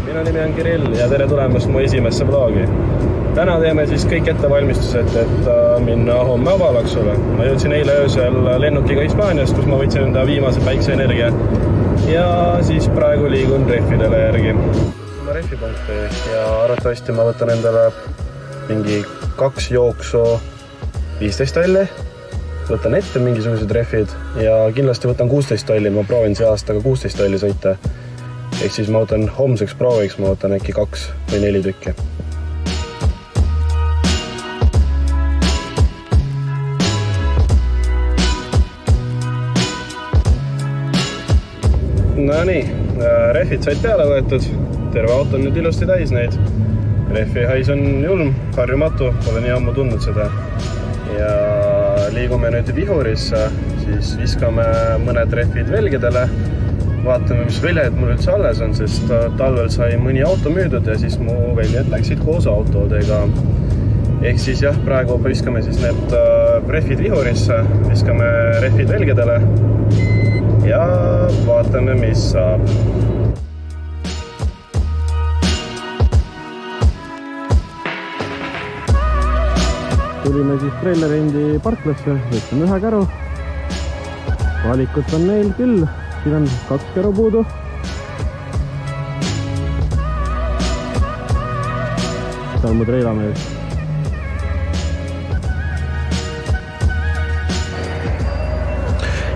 Minu nimi on Kirill ja tere tulemast mu esimesse vlogi. Täna teeme siis kõik ettevalmistused, et minna homme avalaksule. Ma jõudsin eile öösel lennukiga Hispaaniast, kus ma võtsin enda viimase päikseenergia. Ja siis praegu liigun rehvidele järgi. Ma rehvipunkti ja arvatavasti ma võtan endale mingi 2 jooksu 15 talli. Võtan ette mingisugused rehvid ja kindlasti võtan 16 talli. Ma proovin see aastaga 16 talli sõita. Ehk siis ma võtan homseks prooviks, ma võtan äkki 2 või 4 tükki. No nii, rehvid said peale võetud. Terve auto on nüüd ilusti täis neid. Rehvi hais on julm, harjumatu, olen nii ammu tundnud seda. Ja liigume nüüd vihurisse, siis viskame mõned rehvid velgedele. Vaatame, mis väljed mul üldse alles on, sest talvel sai mõni auto müüdud ja siis mu väljed läksid koos autodega. Ehk siis jah, praegu viskame siis need rehvid vihurisse, viskame rehvid velgedele ja vaatame, mis saab. Tulime siis Trailerendi parklasse, võtsime ühe käru. Valikut on neil küll, siin on 2 käru puudu. See on mu treilamees.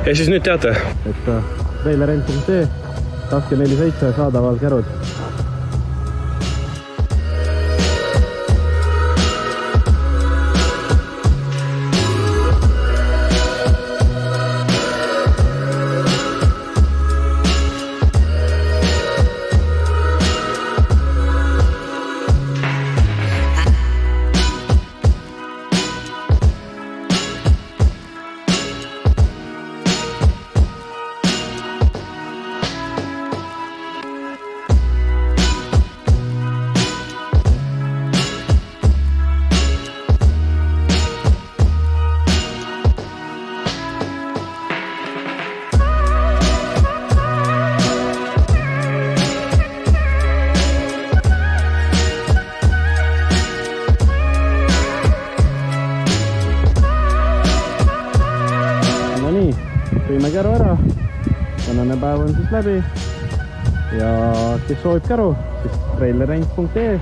Ja siis nüüd teate, et Trailerend.ee 24/7 saadaval kärud. Tõime käru ära, tänane päev on siis läbi ja kes soovib käru, siis Trailerend.ee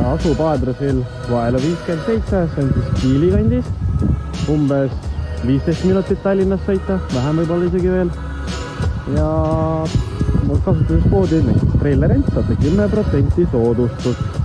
asub aadressil Vaela 57, see on siis Kiili kandis, umbes 15 minutit Tallinnast sõita, vähem võib-olla isegi veel ja kasutades koodi näiteks Trailerend saate 10% soodustust.